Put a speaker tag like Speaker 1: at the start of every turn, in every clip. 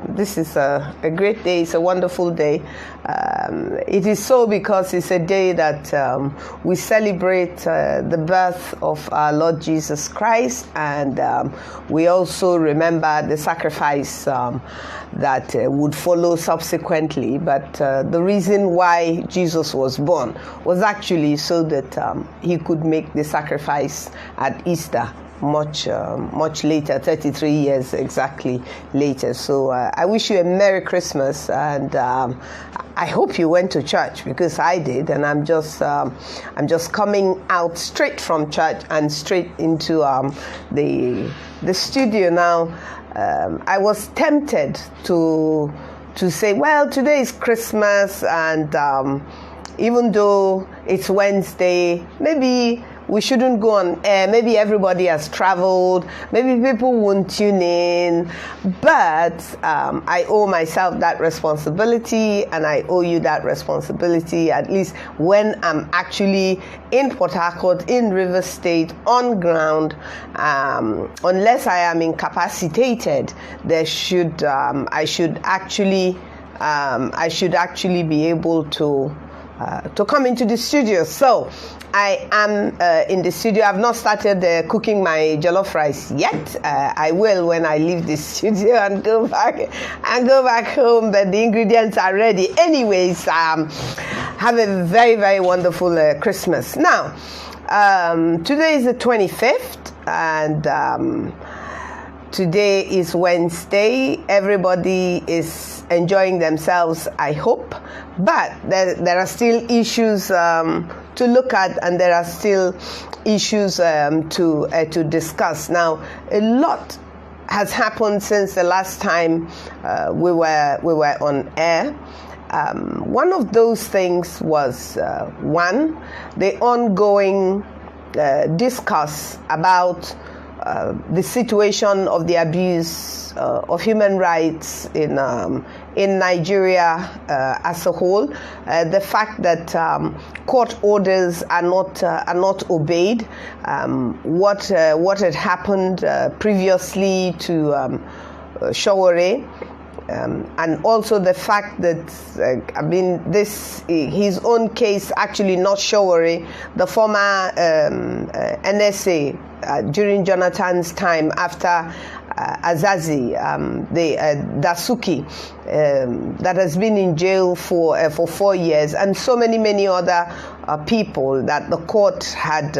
Speaker 1: This is a great day. It's a wonderful day. It is so because it's a day that we celebrate the birth of our Lord Jesus Christ, and we also remember the sacrifice that would follow subsequently. But the reason why Jesus was born was actually so that he could make the sacrifice at Easter much later, 33 years exactly later. So I wish you a Merry Christmas, and I hope you went to church, because I did, and I'm just coming out straight from church and straight into the studio now. I was tempted to say, well, today is Christmas, and even though it's Wednesday, maybe we shouldn't go on air. Maybe everybody has traveled. Maybe people won't tune in. But I owe myself that responsibility, and I owe you that responsibility, at least when I'm actually in Port Harcourt, in River State, on ground. Unless I am incapacitated, I should actually be able to come into the studio. So I am in the studio. I've not started cooking my jollof rice yet. I will when I leave the studio and go back home, but the ingredients are ready. Anyways, have a very, very wonderful Christmas. Now, today is the 25th, and today is Wednesday. Everybody is enjoying themselves, I hope. But there are still issues to look at, and there are still issues to discuss. Now, a lot has happened since the last time we were on air. One of those things was the ongoing discourse about the situation of the abuse of human rights in Nigeria as a whole, the fact that court orders are not obeyed, what had happened previously to Sowore. And also the fact that, his own case, actually not Sowore, the former NSA during Jonathan's time after Azazi, the Dasuki, that has been in jail for 4 years, and so many other people that the court had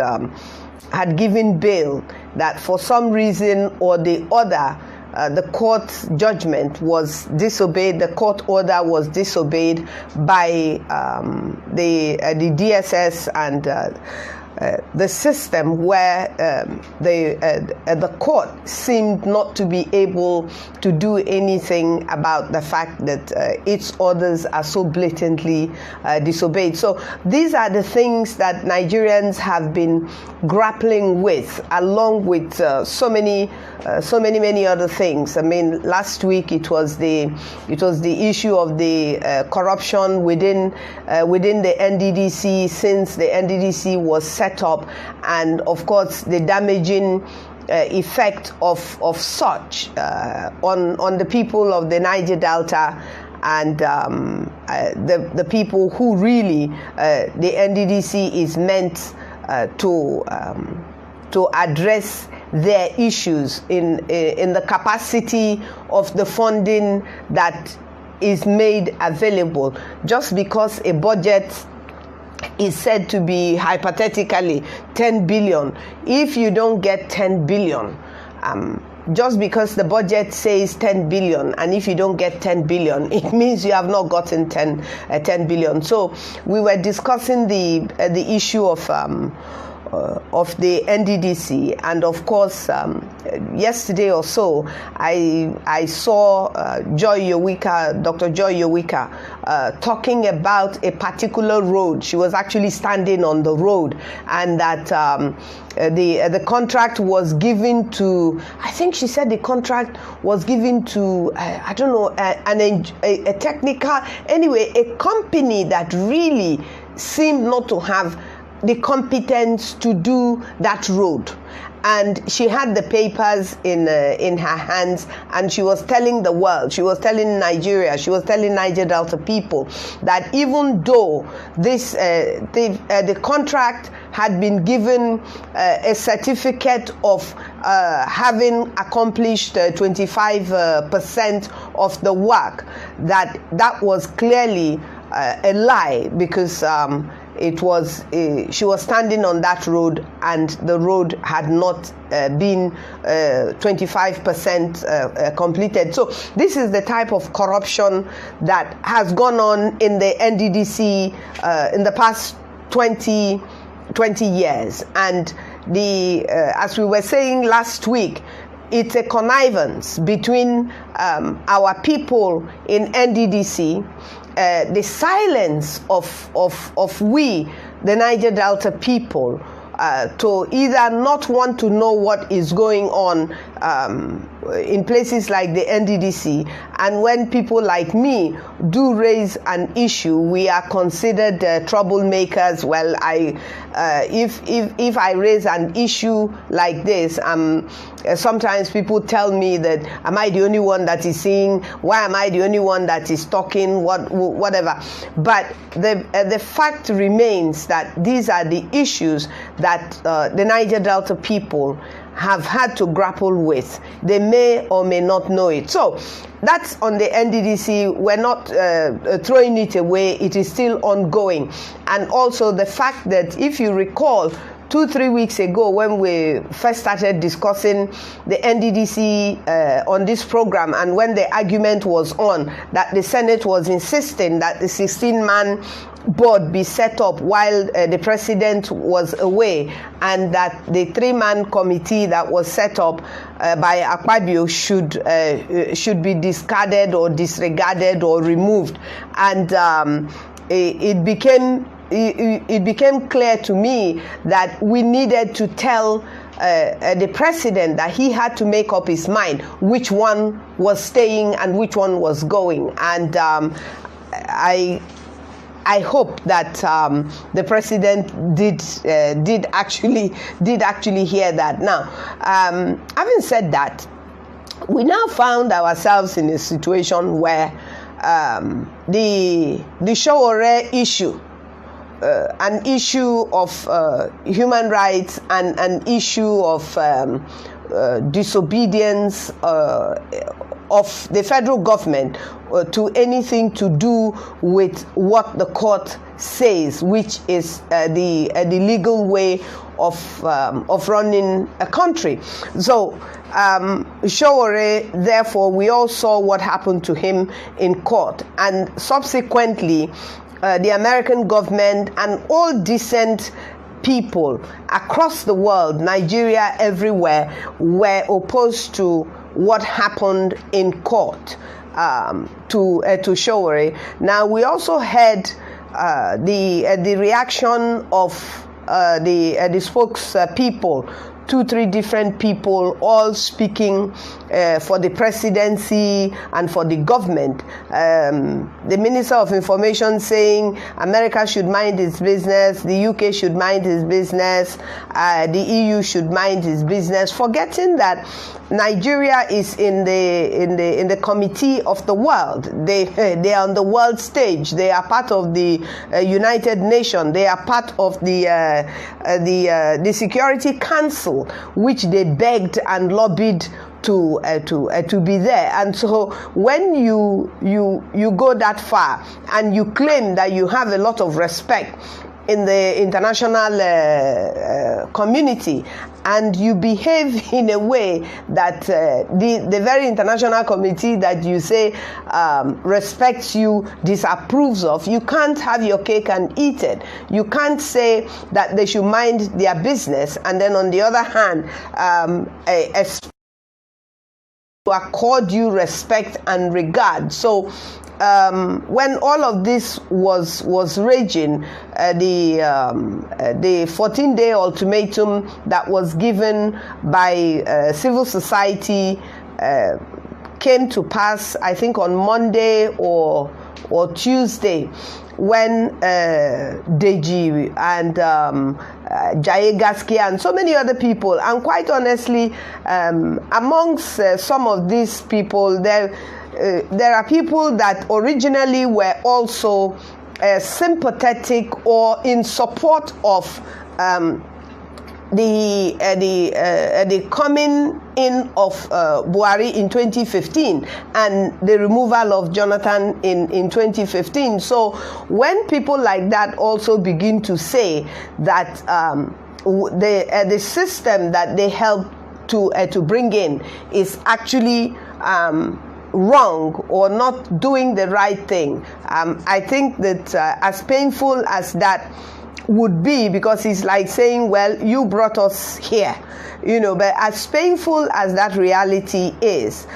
Speaker 1: given bail, that for some reason or the other, the court's judgment was disobeyed. The court order was disobeyed by the DSS and the system, where the court seemed not to be able to do anything about the fact that its orders are so blatantly disobeyed. So these are the things that Nigerians have been grappling with, along with so many other things. I mean, last week it was the issue of the corruption within the NDDC, since the NDDC was set up, and of course the damaging effect of such on the people of the Niger Delta, and the people who really the NDDC is meant to address their issues in the capacity of the funding that is made available. Just because a budget is said to be hypothetically 10 billion, if you don't get 10 billion, just because the budget says 10 billion, and if you don't get 10 billion, it means you have not gotten 10 billion. So we were discussing the issue of the NDDC, and of course yesterday or so I saw Dr. Joy Yowika talking about a particular road. She was actually standing on the road, and that the contract was given to, I think she said the contract was given to I don't know, a technical, anyway, a company that really seemed not to have the competence to do that road. and she had the papers in her hands, and she was telling the world, she was telling Nigeria, she was telling Niger Delta people that even though this the contract had been given a certificate of having accomplished 25% of the work, that was clearly a lie, because it was she was standing on that road, and the road had not been 25% completed. So this is the type of corruption that has gone on in the NDDC in the past 20 years. And as we were saying last week, it's a connivance between our people in NDDC, the silence of we, the Niger Delta people, to either not want to know what is going on in places like the NDDC, and when people like me do raise an issue, we are considered troublemakers. Well, if I raise an issue like this, sometimes people tell me that, am I the only one that is seeing? Why am I the only one that is talking? Whatever. But the fact remains that these are the issues that the Niger Delta people have had to grapple with. They may or may not know it. So that's on the NDDC. We're not throwing it away. It is still ongoing. And also the fact that, if you recall, 2-3 weeks ago, when we first started discussing the NDDC on this program, and when the argument was on that the Senate was insisting that the 16-man board be set up while the president was away, and that the 3-man committee that was set up by Akpabio should be discarded or disregarded or removed. And it became clear to me that we needed to tell the president that he had to make up his mind which one was staying and which one was going. And I hope that the president did actually hear that. Now, having said that, we now found ourselves in a situation where the Sowore issue, an issue of human rights and an issue of disobedience of the federal government to anything to do with what the court says, which is the legal way of running a country. So Sowore, therefore, we all saw what happened to him in court, and subsequently the American government and all decent people across the world, Nigeria, everywhere, were opposed to what happened in court to Sowore. Now, we also had the reaction of the spokespeople, 2-3 different people, all speaking for the presidency and for the government. The Minister of Information saying America should mind its business, the UK should mind its business, the EU should mind its business, forgetting that Nigeria is in the committee of the world. They are on the world stage. They are part of the United Nations. They are part of the Security Council, which they begged and lobbied to be there. And so when you go that far and you claim that you have a lot of respect in the international community, and you behave in a way that the very international committee that you say respects you disapproves of, you can't have your cake and eat it. You can't say that they should mind their business, and then on the other hand, accord you respect and regard. So when all of this was raging, the 14-day ultimatum that was given by civil society came to pass, I think on Monday or or Tuesday, when Deji and Jaye Gaskia and so many other people, and quite honestly, amongst some of these people, there are people that originally were also sympathetic or in support of the coming in of Buhari in 2015 and the removal of Jonathan in 2015. So when people like that also begin to say that the system that they help to bring in is actually wrong or not doing the right thing, I think that as painful as that would be, because it's like saying, well, you brought us here, but as painful as that reality is,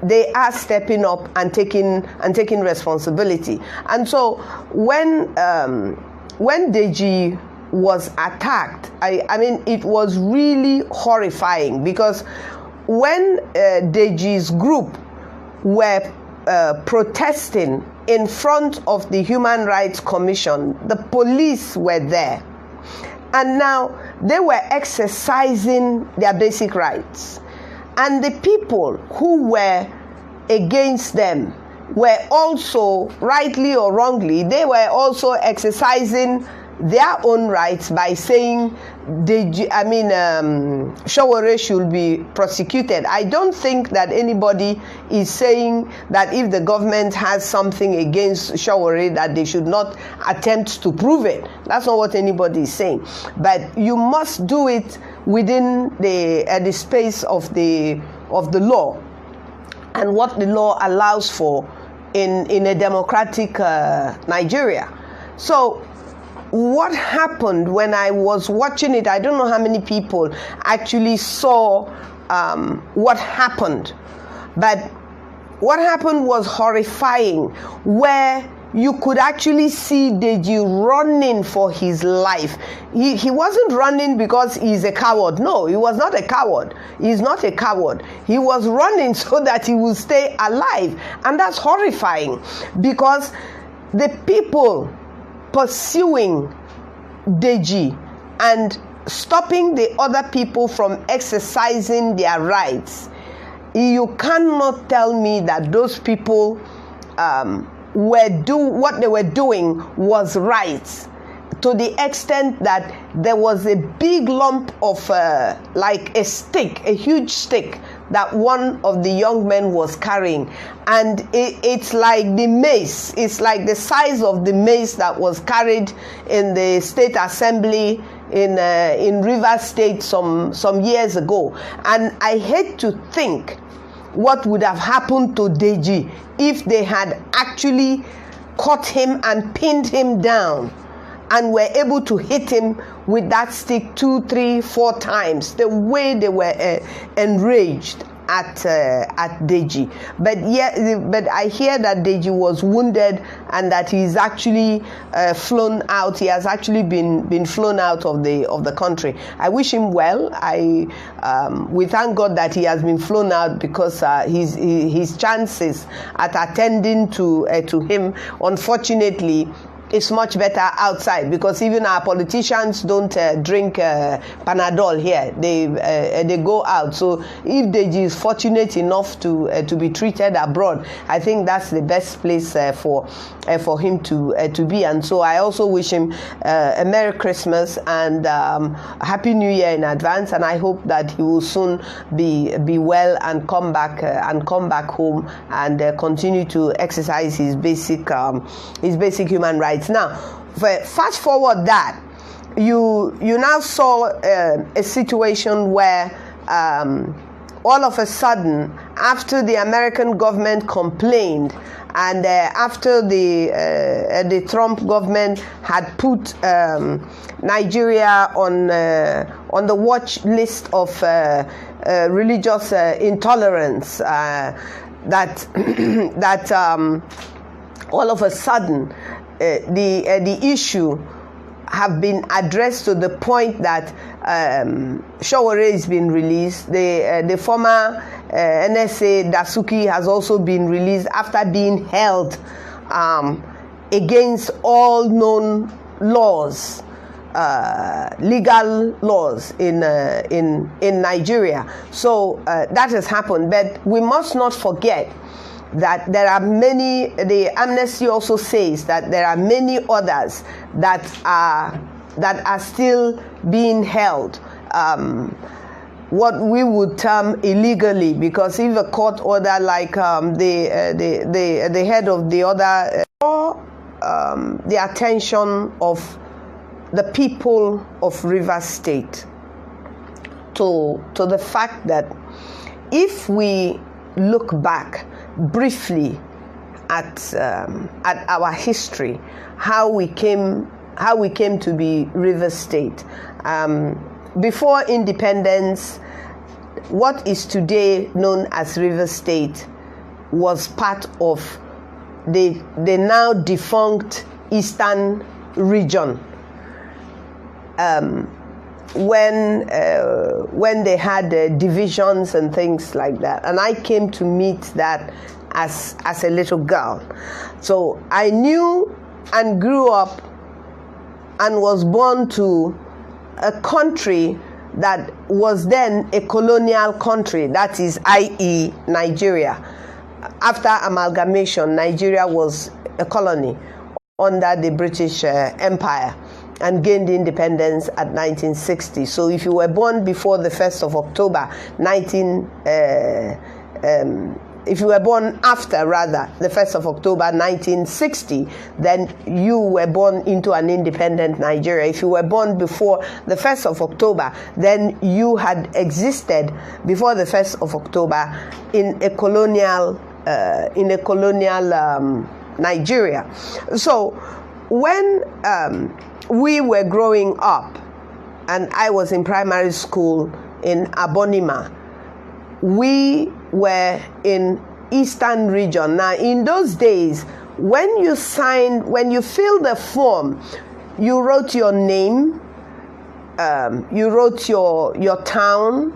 Speaker 1: they are stepping up and taking responsibility. And so when Deji was attacked, I mean, it was really horrifying, because when Deji's group were protesting in front of the Human Rights Commission, the police were there. And now they were exercising their basic rights. And the people who were against them were also, rightly or wrongly, they were also exercising their own rights by saying Sowore should be prosecuted. I don't think that anybody is saying that if the government has something against Sowore, that they should not attempt to prove it. That's not what anybody is saying. But you must do it within the space of the law and what the law allows for in a democratic Nigeria. So what happened when I was watching it, I don't know how many people actually saw what happened, but what happened was horrifying, where you could actually see Deji running for his life. He wasn't running because he's a coward. No, he was not a coward. He's not a coward. He was running so that he will stay alive. And that's horrifying, because the people pursuing Deji and stopping the other people from exercising their rights, you cannot tell me that those people what they were doing was right, to the extent that there was a big lump of like a stick, a huge stick that one of the young men was carrying, and it's like the mace. It's like the size of the mace that was carried in the State Assembly in Rivers State some years ago. And I hate to think what would have happened to Deji if they had actually caught him and pinned him down and were able to hit him with that stick 2, 3, 4 times, the way they were enraged at Deji. But I hear that Deji was wounded and that he's actually flown out. He has actually been flown out of the country. I wish him well. We thank God that he has been flown out, because his chances at attending to him, unfortunately, it's much better outside, because even our politicians don't drink Panadol here. They go out. So if Deji is fortunate enough to be treated abroad, I think that's the best place for him to be. And so I also wish him a Merry Christmas and Happy New Year in advance. And I hope that he will soon be well and come back home and continue to exercise his basic human rights. Now, fast forward that you now saw a situation where all of a sudden, after the American government complained, and after the Trump government had put Nigeria on the watch list of religious intolerance, that all of a sudden the issue have been addressed to the point that Sowore has been released. The former NSA Dasuki has also been released after being held against all known laws, legal laws in Nigeria. So that has happened, but we must not forget that there are many. The amnesty also says that there are many others that are still being held, what we would term illegally, because if a court order like the head of the other, the attention of the people of Rivers State to the fact that if we look back briefly at our history, how we came to be Rivers State. Before independence, what is today known as Rivers State was part of the now defunct Eastern region. When they had divisions and things like that, and I came to meet that as a little girl. So I knew and grew up and was born to a country that was then a colonial country, that is, i.e. Nigeria. After amalgamation, Nigeria was a colony under the British Empire and gained independence at 1960. So if you were born before the 1st of October, if you were born after, rather, the 1st of October 1960, then you were born into an independent Nigeria. If you were born before the 1st of October, then you had existed before the 1st of October in a colonial Nigeria. So when we were growing up, and I was in primary school in Abonima, we were in Eastern region. Now, in those days, when you filled the form, you wrote your name, you wrote your town,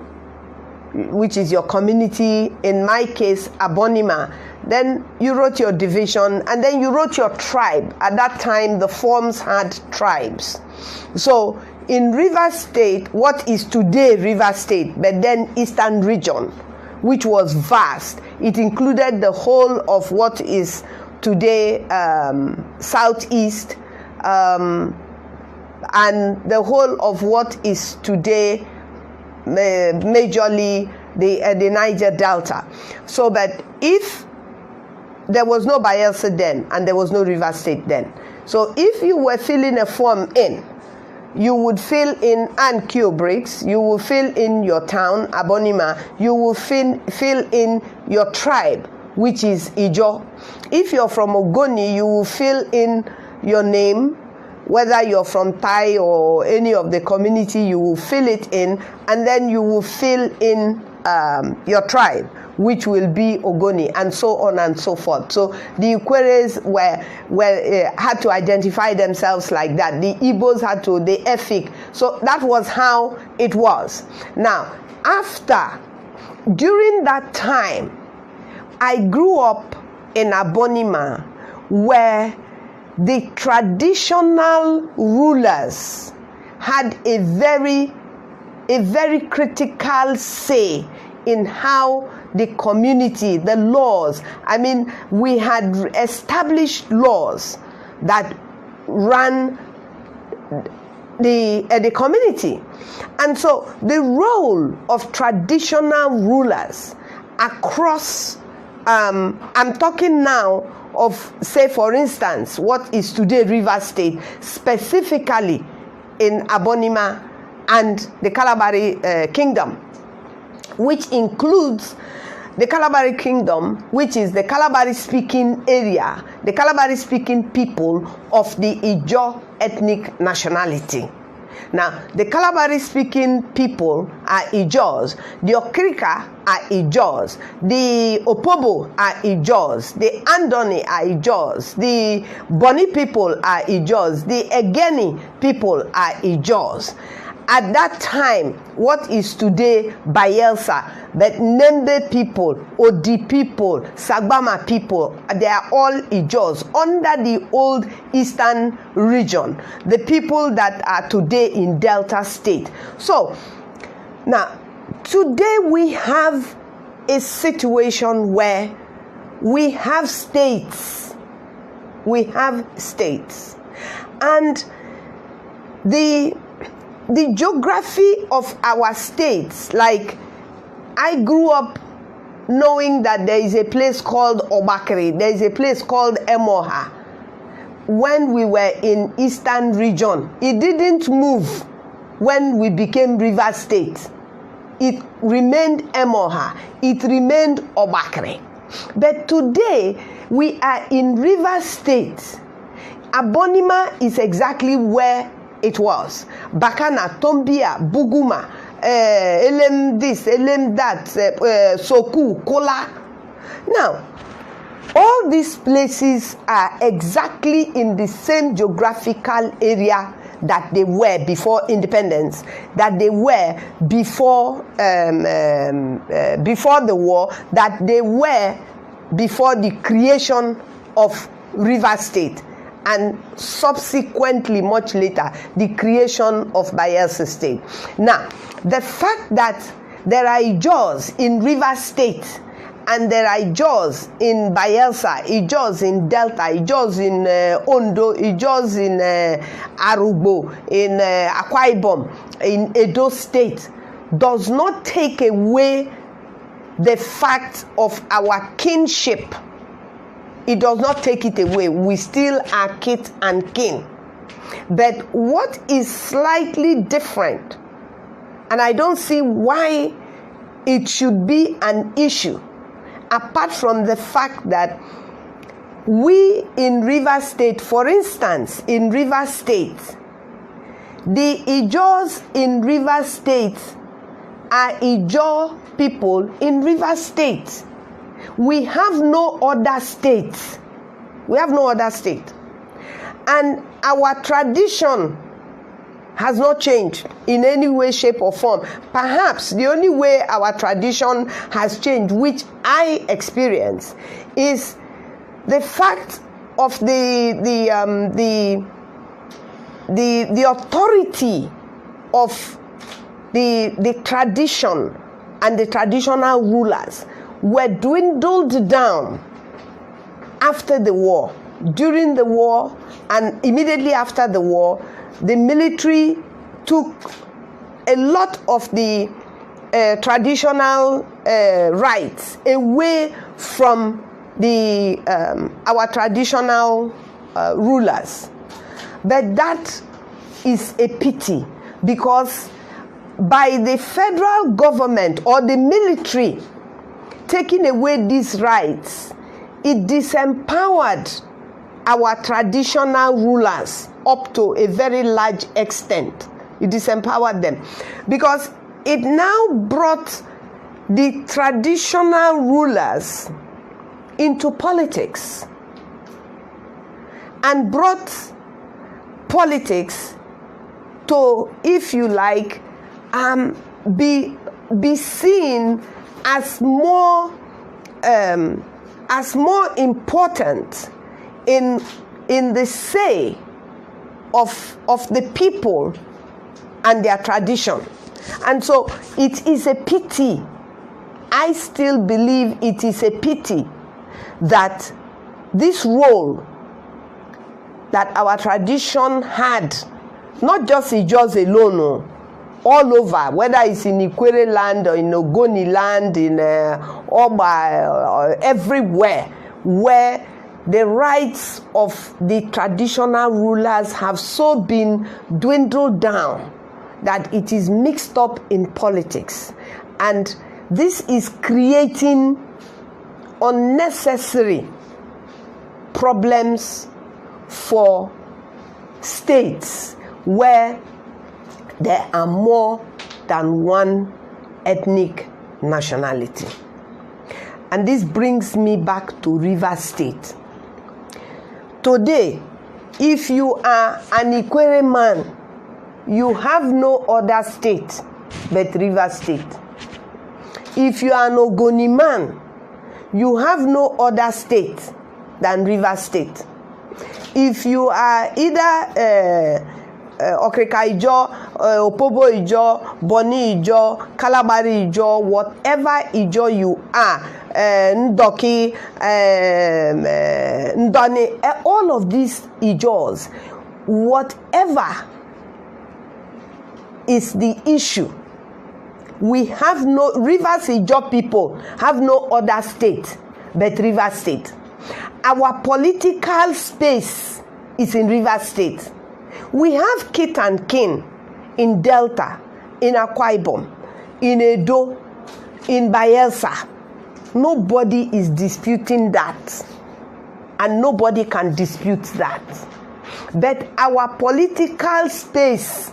Speaker 1: which is your community, in my case, Abonima. Then you wrote your division, and then you wrote your tribe. At that time, the forms had tribes. So in Rivers State, what is today Rivers State, but then Eastern region, which was vast. It included the whole of what is today Southeast, and the whole of what is today majorly the Niger Delta. So, but if there was no Bayelsa then, and there was no Rivers State then, so if you were filling a form in, you would fill in Ankyo Briggs, you will fill in your town, Abonima, you will fill in your tribe, which is Ijo. If you're from Ogoni, you will fill in your name, whether you're from Tai or any of the community, you will fill it in, and then you will fill in your tribe, which will be Ogoni, and so on and so forth. So the Ikweres had to identify themselves like that. The Igbos had to, the Efik. So that was how it was. Now, during that time, I grew up in Abonima, where the traditional rulers had a very critical say in how the community, the laws. I mean, we had established laws that ran the community. And so the role of traditional rulers across, I'm talking now of, say, for instance, what is today Rivers State, specifically in Abonima and the Kalabari Kingdom, which includes the Kalabari Kingdom, which is the Kalabari-speaking area, the Kalabari-speaking people of the Ijo ethnic nationality. Now, the Kalabari-speaking people are Ijaws, the Okrika are Ijaws, the Opobo are Ijaws, the Andoni are Ijaws, the Boni people are Ijaws, the Egeni people are Ijaws. At that time, what is today Bayelsa, but Nembe people, Odi people, Sagbama people, they are all Ijaws under the old eastern region, the people that are today in Delta State. So, now, today we have a situation where we have states. We have states. And the geography of our states, like I grew up knowing that there is a place called Obakere, there is a place called Emoha. When we were in Eastern region, it didn't move when we became River State. It remained Emoha, it remained Obakere. But today, we are in River State. Abonima is exactly where it was. Bakana, Tombia, Buguma, Elem this, Elem that, Soku, Kola. Now, all these places are exactly in the same geographical area that they were before independence, that they were before the war, that they were before the creation of River State, and subsequently, much later, the creation of Bayelsa State. Now, the fact that there are Ijaws in River State and there are Ijaws in Bayelsa, Ijaws in Delta, Ijaws in Ondo, Ijaws in Arugbo, in Akwa Ibom, in Edo State, does not take away the fact of our kinship. It does not take it away. We still are kith and kin. But what is slightly different, and I don't see why it should be an issue, apart from the fact that we in River State, for instance, in River State, the Ijaws in River State are Ijaw people in River State. We have no other state. We have no other state. And our tradition has not changed in any way, shape, or form. Perhaps the only way our tradition has changed, which I experience, is the fact of the authority of the tradition and the traditional rulers were dwindled down after the war. During the war and immediately after the war, the military took a lot of the traditional rights away from the our traditional rulers. But that is a pity, because by the federal government or the military taking away these rights, it disempowered our traditional rulers up to a very large extent. It disempowered them, because it now brought the traditional rulers into politics and brought politics to, if you like, be seen as more important in the say of the people and their tradition. And so it is a pity. I still believe it is a pity that this role that our tradition had, not just Ijaws alone, all over, whether it's in Ikwere land or in Ogoni land, in Oba, everywhere, where the rights of the traditional rulers have so been dwindled down that it is mixed up in politics. And this is creating unnecessary problems for states where there are more than one ethnic nationality. And this brings me back to Rivers State. Today, if you are an Ikwere man, you have no other state but Rivers State. If you are an Ogoni man, you have no other state than Rivers State. If you are either Okrika Ijo, Opobo Ijo, Boni Ijo, Kalabari Ijo, whatever Ijo you are, Ndoki, Ndone, all of these Ijos, whatever is the issue, we have no, Rivers Ijo people have no other state but Rivers State. Our political space is in Rivers State. We have kith and kin in Delta, in Akwa Ibom, in Edo, in Bayelsa. Nobody is disputing that. And nobody can dispute that. But our political space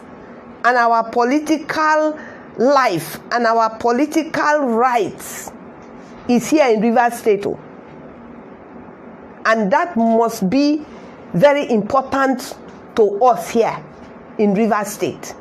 Speaker 1: and our political life and our political rights is here in Rivers State. And that must be very important to us here in Rivers State.